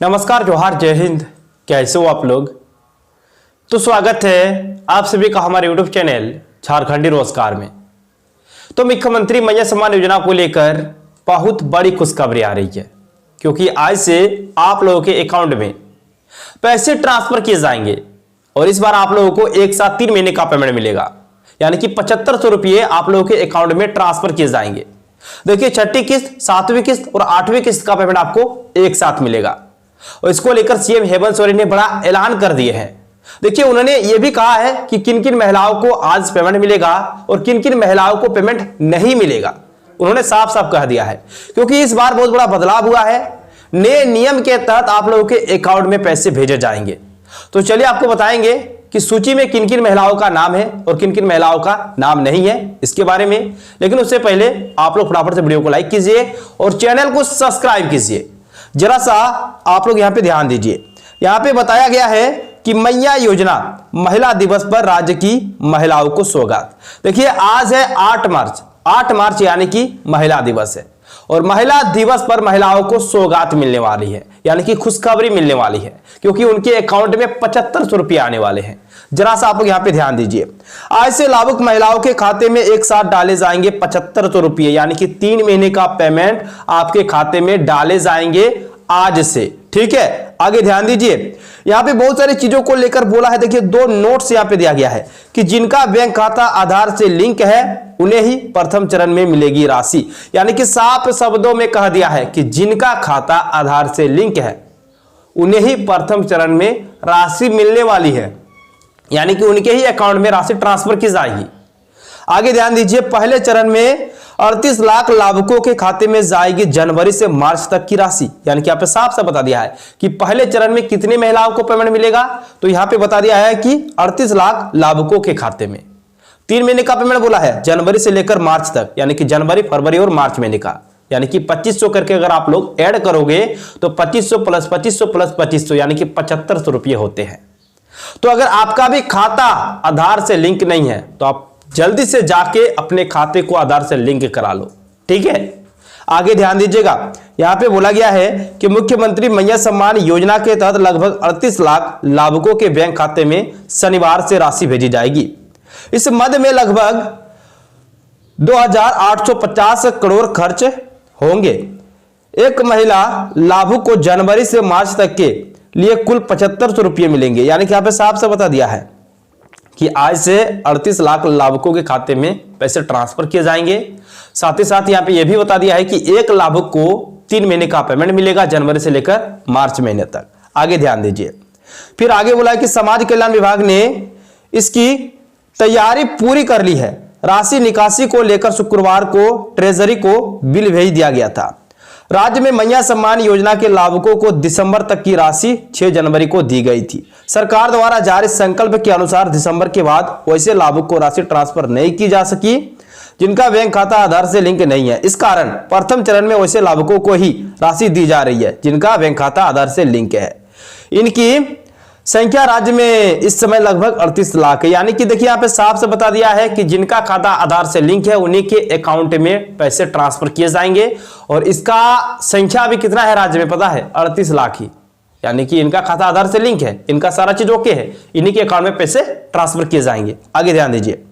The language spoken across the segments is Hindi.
नमस्कार, जोहार, जय हिंद। कैसे हो आप लोग? तो स्वागत है आप सभी का हमारे YouTube चैनल झारखंडी रोजगार में। तो मुख्यमंत्री मैया सम्मान योजना को लेकर बहुत बड़ी खुशखबरी आ रही है, क्योंकि आज से आप लोगों के अकाउंट में पैसे ट्रांसफर किए जाएंगे और इस बार आप लोगों को एक साथ 3 महीने का पेमेंट मिलेगा, यानी कि 7500 रुपये आप लोगों के अकाउंट में ट्रांसफर किए जाएंगे। देखिए, छठी किस्त, 7वीं किस्त और 8वीं किस्त का पेमेंट आपको एक साथ मिलेगा और इसको लेकर सीएम हेमंत सोरेन ने बड़ा ऐलान कर दिए हैं। देखिए, उन्होंने यह भी कहा है कि किन किन महिलाओं को आज पेमेंट मिलेगा और किन किन महिलाओं को पेमेंट नहीं मिलेगा। उन्होंने साफ साफ कह दिया है, क्योंकि इस बार बहुत बड़ा बदलाव हुआ है। नए नियम के तहत आप लोगों के अकाउंट में पैसे भेजे जाएंगे। तो चलिए आपको बताएंगे कि सूची में किन किन महिलाओं का नाम है और किन किन महिलाओं का नाम नहीं है, इसके बारे में। लेकिन उससे पहले आप लोग फटाफट से वीडियो को लाइक कीजिए और चैनल को सब्सक्राइब कीजिए। जरा सा आप लोग यहां पे ध्यान दीजिए। यहां पे बताया गया है कि मैया योजना महिला दिवस पर राज्य की महिलाओं को सौगात। देखिए, आज है 8 मार्च यानी कि महिला दिवस है और महिला दिवस पर महिलाओं को सौगात मिलने वाली है, यानी कि खुशखबरी मिलने वाली है, क्योंकि उनके अकाउंट में 7500 रुपये आने वाले हैं। जरा सा आप लोग यहां पे ध्यान दीजिए। आज से लाभुक महिलाओं के खाते में एक साथ डाले जाएंगे 7500 रुपये, यानी कि 3 महीने का पेमेंट आपके खाते में डाले जाएंगे आज से। ठीक है, आगे ध्यान दीजिए। यहां पे बहुत सारी चीजों को लेकर बोला है। देखिए, 2 नोट्स यहां पे दिया गया है कि जिनका बैंक खाता आधार से लिंक है उन्हें ही प्रथम चरण में मिलेगी राशि, यानी कि साफ शब्दों में कह दिया है कि जिनका खाता आधार से लिंक है उन्हें ही प्रथम चरण में राशि मिलने वाली है, यानी कि उनके ही अकाउंट में राशि ट्रांसफर की जाएगी। आगे ध्यान दीजिए। पहले चरण में 38 लाख लाभुकों के खाते में जाएगी जनवरी से मार्च तक की राशि, यानी कि यहां पे साफ साफ बता दिया है कि पहले चरण में कितने महिलाओं को पेमेंट मिलेगा। तो यहां पे बता दिया है कि 38 लाख लाभुकों के खाते में 3 महीने का पेमेंट बोला है, जनवरी से लेकर मार्च तक, यानी कि जनवरी, फरवरी और मार्च महीने का, यानी कि 2500 करके अगर आप लोग ऐड करोगे तो 2500 प्लस 2500 प्लस 2500 यानी कि 7500 रुपये होते हैं। तो अगर आपका भी खाता आधार से लिंक नहीं है तो आप जल्दी से जाके अपने खाते को आधार से लिंक करा लो। ठीक है, आगे ध्यान दीजिएगा। यहां पे बोला गया है कि मुख्यमंत्री मैया सम्मान योजना के तहत लगभग 38 लाख लाभुकों के बैंक खाते में शनिवार से राशि भेजी जाएगी। इस मद में लगभग 2850 करोड़ खर्च होंगे। एक महिला लाभुक को जनवरी से मार्च तक के लिए कुल 7500 रुपये मिलेंगे, यानी कि यहां पे साफ से बता दिया है कि आज से 38 लाख लाभुकों के खाते में पैसे ट्रांसफर किए जाएंगे। साथ ही साथ यहां पे यह भी बता दिया है कि एक लाभुक को 3 महीने का पेमेंट मिलेगा, जनवरी से लेकर मार्च महीने तक। आगे ध्यान दीजिए। फिर आगे बोला है कि समाज कल्याण विभाग ने इसकी तैयारी पूरी कर ली है। राशि निकासी को लेकर शुक्रवार को ट्रेजरी को बिल भेज दिया गया था। राज्य में मैया सम्मान योजना के लाभुकों को दिसंबर तक की राशि 6 जनवरी को दी गई थी। सरकार द्वारा जारी संकल्प के अनुसार दिसंबर के बाद वैसे लाभुक को राशि ट्रांसफर नहीं की जा सकी जिनका बैंक खाता आधार से लिंक नहीं है। इस कारण प्रथम चरण में वैसे लाभुकों को ही राशि दी जा रही है जिनका बैंक खाता आधार से लिंक है। इनकी संख्या राज्य में इस समय लगभग 38 लाख है, यानी कि देखिए यहाँ पे साफ से बता दिया है कि जिनका खाता आधार से लिंक है उन्हीं के अकाउंट में पैसे ट्रांसफर किए जाएंगे। और इसका संख्या भी कितना है राज्य में पता है? 38 लाख ही, यानी कि इनका खाता आधार से लिंक है, इनका सारा चीज ओके है, इन्हीं के अकाउंट में पैसे ट्रांसफर किए जाएंगे। आगे ध्यान दीजिए।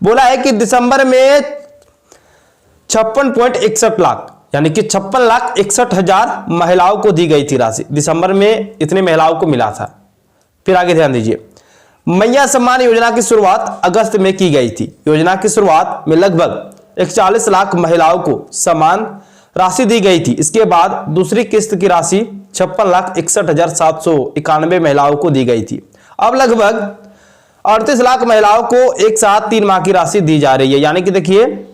बोला है कि दिसंबर में 56.61 लाख, यानी कि 56,61,000 महिलाओं को दी गई थी राशि। दिसंबर में इतने महिलाओं को मिला था। फिर आगे ध्यान दीजिए। मैया सम्मान योजना की शुरुआत अगस्त में की गई थी। योजना की शुरुआत में लगभग 41 लाख महिलाओं को समान राशि दी गई थी। इसके बाद दूसरी किस्त की राशि 56,61,791 महिलाओं को दी गई थी। अब लगभग 38 लाख महिलाओं को एक साथ 3 माह की राशि दी जा रही है, यानी कि देखिए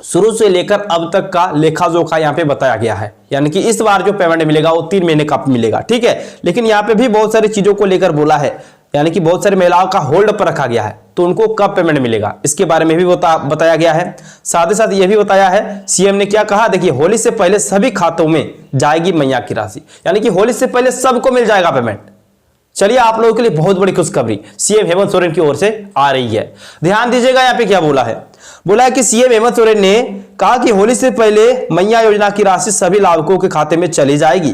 शुरू से लेकर अब तक का लेखा जोखा यहां पे बताया गया है, यानी कि इस बार जो पेमेंट मिलेगा वो 3 महीने का मिलेगा। ठीक है, लेकिन यहां पे भी बहुत सारी चीजों को लेकर बोला है, यानी कि बहुत सारी महिलाओं का होल्ड पर रखा गया है, तो उनको कब पेमेंट मिलेगा इसके बारे में भी बताया गया है। साथ ही साथ यह भी बताया है सीएम ने क्या कहा। देखिए, होली से पहले सभी खातों में जाएगी मैया की राशि, यानी कि होली से पहले सबको मिल जाएगा पेमेंट। चलिए, आप लोगों के लिए बहुत बड़ी खुशखबरी सीएम हेमंत सोरेन की ओर से आ रही है। ध्यान दीजिएगा यहाँ पे क्या बोला है। बोला है कि सीएम हेमंत सोरेन ने कहा कि होली से पहले मैया योजना की राशि सभी लाभुकों के खाते में चली जाएगी।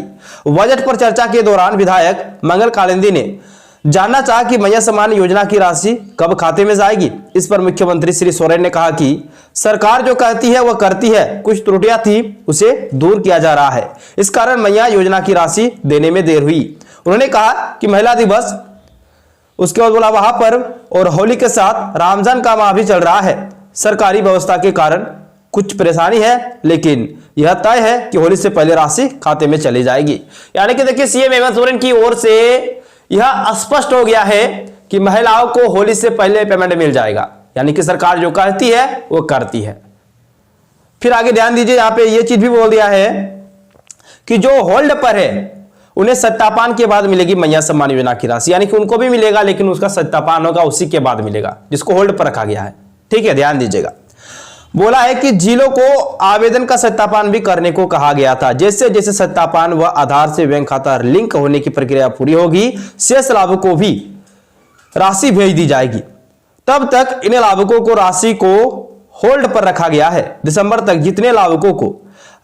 बजट पर चर्चा के दौरान विधायक मंगल कालिंदी ने जानना चाहा कि मैया सम्मान योजना की राशि कब खाते में जाएगी। इस पर मुख्यमंत्री श्री सोरेन ने कहा कि सरकार जो कहती है वह करती है, कुछ त्रुटियां थी उसे दूर किया जा रहा है, इस कारण मैया योजना की राशि देने में देर हुई। उन्होंने कहा कि महिला दिवस, उसके बाद बोला वहां पर और होली के साथ रमजान का माह भी चल रहा है, सरकारी व्यवस्था के कारण कुछ परेशानी है, लेकिन यह तय है कि होली से पहले राशि खाते में चली जाएगी। यानी कि देखिए सीएम हेमंत सोरेन की ओर से यह स्पष्ट हो गया है कि महिलाओं को होली से पहले पेमेंट मिल जाएगा, यानी कि सरकार जो कहती है वो करती है। फिर आगे ध्यान दीजिए, यहां पे ये चीज भी बोल दिया है कि जो होल्ड पर है उन्हें सत्यापन के बाद मिलेगी मैया सम्मान योजना की राशि, यानी कि उनको भी मिलेगा लेकिन उसका सत्यापन होगा उसी के बाद मिलेगा, जिसको होल्ड पर रखा गया है। ठीक है, ध्यान दीजिएगा। बोला है कि जिलों को आवेदन का सत्यापन भी करने को कहा गया था। जैसे जैसे सत्यापन व आधार से बैंक खाता लिंक होने की प्रक्रिया पूरी होगी, शेष लाभुकों को भी राशि भेज दी जाएगी। तब तक इन लाभुकों को राशि को होल्ड पर रखा गया है। दिसंबर तक जितने लाभुकों को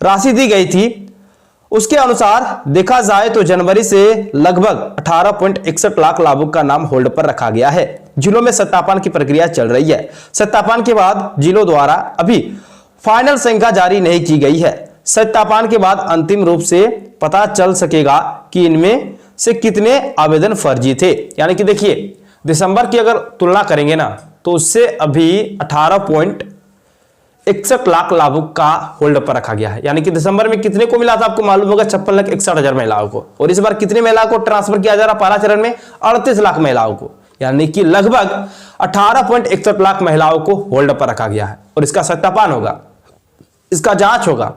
राशि दी गई थी उसके अनुसार देखा जाए तो जनवरी से लगभग 18.61 लाख लाभुक का नाम होल्ड पर रखा गया है। जिलों में सत्यापन की प्रक्रिया चल रही है। सत्यापन के बाद जिलों द्वारा अभी फाइनल संख्या जारी नहीं की गई है। सत्यापन के बाद अंतिम रूप से पता चल सकेगा कि इनमें से कितने आवेदन फर्जी थे। यानी कि देखिए दिसंबर की अगर तुलना करेंगे ना तो उससे अभी 18.61 लाख लाभुक का होल्ड पर रखा गया है। यानी कि दिसंबर में कितने को मिला था आपको मालूम होगा, 56,61,000 महिलाओं को, और इस बार कितने महिलाओं को ट्रांसफर किया जा रहा पहला चरण में, 38 लाख महिलाओं को, यानी कि लगभग 18.61 लाख महिलाओं को होल्ड पर रखा गया है। और इसका सत्यापन होगा, इसका जांच होगा।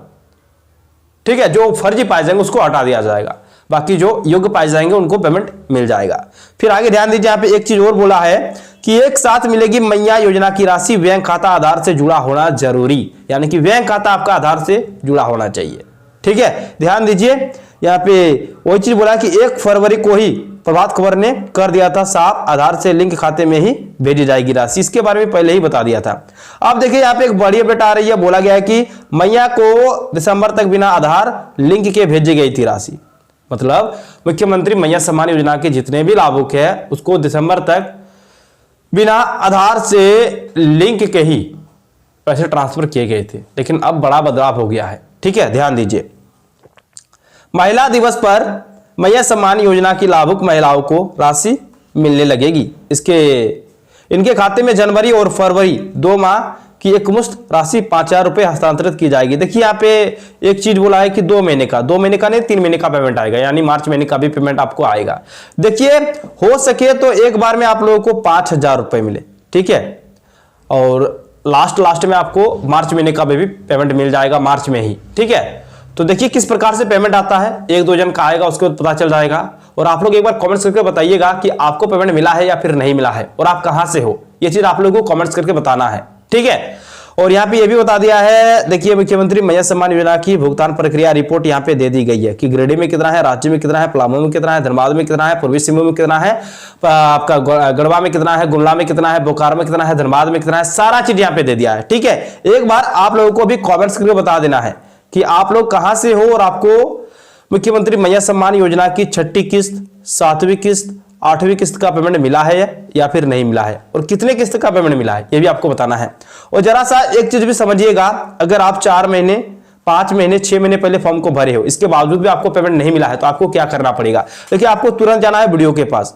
ठीक है, जो फर्जी पाए जाएंगे उसको हटा दिया जाएगा, बाकी जो योग्य पाए जाएंगे उनको पेमेंट मिल जाएगा। फिर आगे ध्यान दीजिए, यहां पे एक चीज और बोला है कि एक साथ मिलेगी मैया योजना की राशि, बैंक खाता आधार से जुड़ा होना जरूरी, यानी कि बैंक खाता आपका आधार से जुड़ा होना चाहिए। ठीक है, ध्यान दीजिए, यहाँ पे वही चीज बोला कि 1 फरवरी को ही प्रभात खबर ने कर दिया था साफ, आधार से लिंक खाते में ही भेजी जाएगी राशि। इसके बारे में पहले ही बता दिया था। अब देखिए यहाँ पे एक बड़ी अपडेट आ रही है, बोला गया है कि मैया को दिसंबर तक बिना आधार लिंक के भेजी गई थी राशि। मतलब मुख्यमंत्री मैया सम्मान योजना के जितने भी लाभुक है उसको दिसंबर तक बिना आधार से लिंक के ही पैसे ट्रांसफर किए गए थे, लेकिन अब बड़ा बदलाव हो गया है। ठीक है, ध्यान दीजिए, महिला दिवस पर मैया सम्मान योजना की लाभुक महिलाओं को राशि मिलने लगेगी। इनके खाते में जनवरी और फरवरी 2 माह की एकमुश्त राशि 5,000 रुपए हस्तांतरित की जाएगी। देखिए यहाँ पे एक चीज बोला है कि 2 महीने का नहीं 3 महीने का पेमेंट आएगा, यानी मार्च महीने का भी पेमेंट आपको आएगा। देखिए हो सके तो एक बार में आप लोगों को 5,000 रुपए मिले। ठीक है, और लास्ट में आपको मार्च महीने का भी पेमेंट मिल जाएगा, मार्च में ही। ठीक है, तो देखिए किस प्रकार से पेमेंट आता है, 1-2 जन का आएगा, उसके बाद पता चल जाएगा। और आप लोग एक बार कमेंट्स करके बताइएगा कि आपको पेमेंट मिला है या फिर नहीं मिला है, और आप कहां से हो, ये चीज आप लोगों को कमेंट्स करके बताना है। ठीक है, और यहाँ पे ये भी बता दिया है, देखिए मुख्यमंत्री मैया सम्मान योजना की भुगतान प्रक्रिया रिपोर्ट यहाँ पे दे दी गई है कि गिरिडीह में कितना है, रांची में कितना है, पलामू में कितना है, धनबाद में कितना है, पूर्वी सिंहभूम में कितना है, आपका गढ़वा में कितना है, गुमला में कितना है, बोकारो में कितना है, धनबाद में कितना है, सारा चीज यहाँ पे दे दिया है। ठीक है, एक बार आप लोगों को भी कॉमेंट्स करके बता देना है कि आप लोग कहां से हो और आपको मुख्यमंत्री मैया सम्मान योजना की 6ठी किस्त, 7वीं किस्त, 8वीं किस्त का पेमेंट मिला है या फिर नहीं मिला है, और कितने किस्त का पेमेंट मिला है ये भी आपको बताना है। और जरा सा एक चीज भी समझिएगा, अगर आप 4 महीने, 5 महीने, 6 महीने पहले फॉर्म को भरे हो, इसके बावजूद भी आपको पेमेंट नहीं मिला है, तो आपको क्या करना पड़ेगा। देखिए आपको तुरंत जाना है वीडियो के पास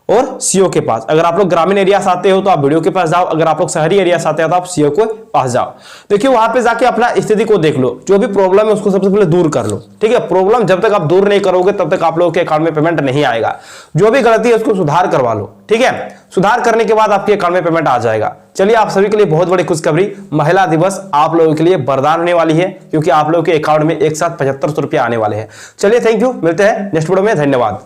और सीओ के पास। अगर आप लोग ग्रामीण एरिया से आते हो तो आप वीडियो के पास जाओ, अगर आप लोग शहरी एरिया से आते हो तो आप सीओ के पास जाओ। देखिए वहां पे जाके अपना स्थिति को देख लो, जो भी प्रॉब्लम है उसको सबसे पहले दूर कर लो। ठीक है, प्रॉब्लम जब तक आप दूर नहीं करोगे तब तक आप लोगों के अकाउंट में पेमेंट नहीं आएगा। जो भी गलती है उसको सुधार करवा लो। ठीक है, सुधार करने के बाद आपके अकाउंट में पेमेंट आ जाएगा। चलिए, आप सभी के लिए बहुत बड़ी खुशखबरी, महिला दिवस आप लोगों के लिए वरदान होने वाली है, क्योंकि आप लोगों के अकाउंट में एक साथ 7500 रुपया आने वाले हैं। चलिए, थैंक यू, मिलते हैं नेक्स्ट वीडियो में, धन्यवाद।